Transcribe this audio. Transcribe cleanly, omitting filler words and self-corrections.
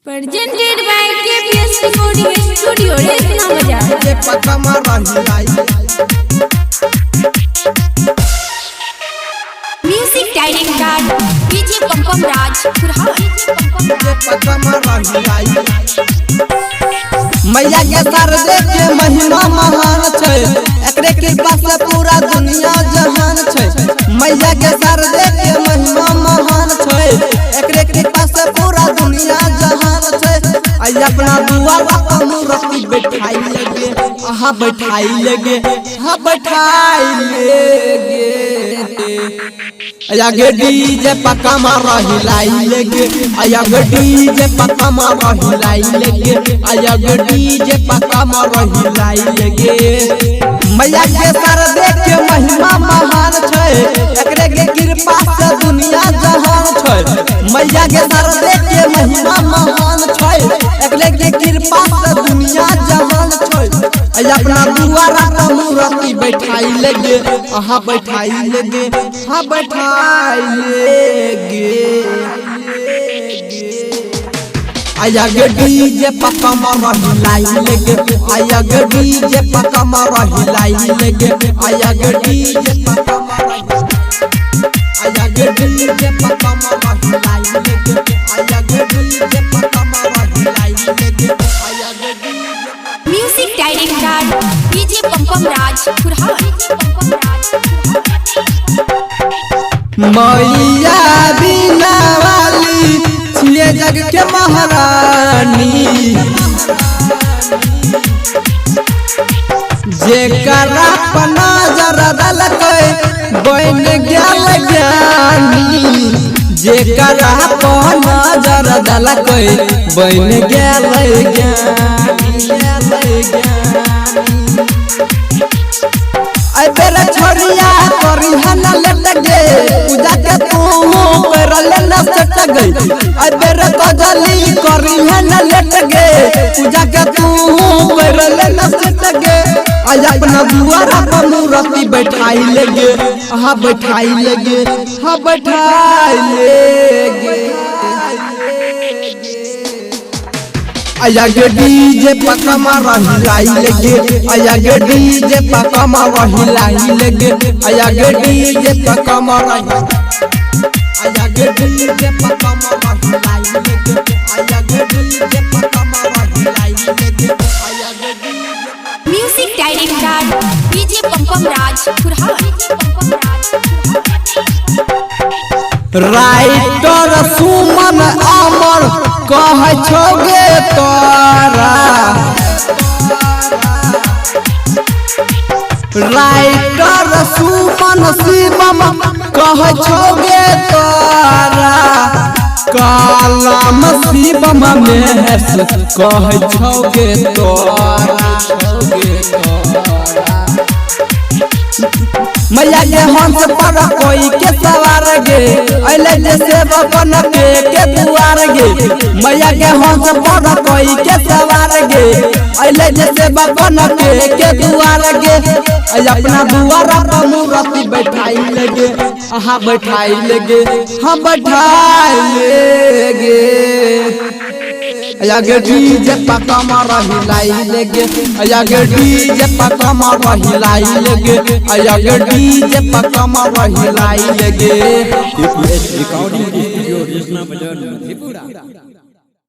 Presented by KPS Recording Studio, Resna Bazaar. ये पक्का मार रही Music Director DJ Pampam Raj Kurhan. ये पक्का मार रही मैया के शारदे के महिमा महान छै एकरे कृपा से पूरा दुनिया जहान छै मैया के शारदे के महिमा महान छै एकरे कृपा से पूरा दुनिया जहान छै आई अपना दुआरा पर मूर्ति बैठाई लगे आहा बैठाई लगे हां बैठाई लगे आया गे डीजे पक्का मार हिलाई लगे आया गे डीजे पक्का मार हिलाई लगे आया गे डीजे पक्का मार हिलाई लगे मैया के शारदे के महिमा महान छै एकरे के कृपा से दुनिया जहान छै मैया के शारदे के महिमा महान छै एकरे के कृपा से दुनिया जहान छै अपना दुआरा पर मूर्ति बैठाई लगे आहा बैठाई लगे हां बैठाई लगे आया गे डीजे पक्का मार हिलाई लगे आया गे डीजे पक्का मार हिलाई लगे आया गे डीजे पक्का मार आया गे डीजे पक्का मार हिलाई लगे आया गे डीजे पक्का मार हिलाई लगे आया गे Music Director DJ Pampam Raj Kurhan. मैया बिना वाली छिए जग के महारानी जेकरा पर नजर दलकै बन गेल ज्ञानी जेकरा पर नजर दलकै बन गेल ज्ञानी बेरा छोरिया करी हन लट गे पूजा के तू कर लेना सट गई बेरा कजली करी हन लट गे पूजा के तू कर लेना सट गे आज अपना दुआरा पर मूर्ति बैठाई लगे हां बैठाई लगे हां बैठाई लगे आया गे डीजे पक्का मार हिलाई लगे आया गे डीजे पक्का मार हिलाई लगे आया गे डीजे पक्का मार आया गे डीजे पक्का मार हिलाई लगे आया गे डीजे पक्का मार हिलाई लगे आया गे Music Director DJ Pampam Raj Kurhan. Writer Suman Amar कह छोगे तोरा राइटर सुमन शिवम कह छोगे तोरा कालम शिवम महेश कह छोगे तोरा मैया के हंस पर कोई के सवार गे अले जैसे बकन के दुआर गे मैया के हंस पर कोई के सवार गे अले जैसे बकन के दुआर गे अपना दुआरा पर मूर्ति बैठाई लगे आहा बैठाई लगे हां बैठाई लगे आया गे डीजे पक्का मार हिलाई लगे आया गे डीजे पक्का मार हिलाई लगे आया गे डीजे पक्का मार हिलाई लगे KPS Recording Studio, Resna Bazaar, Tripura.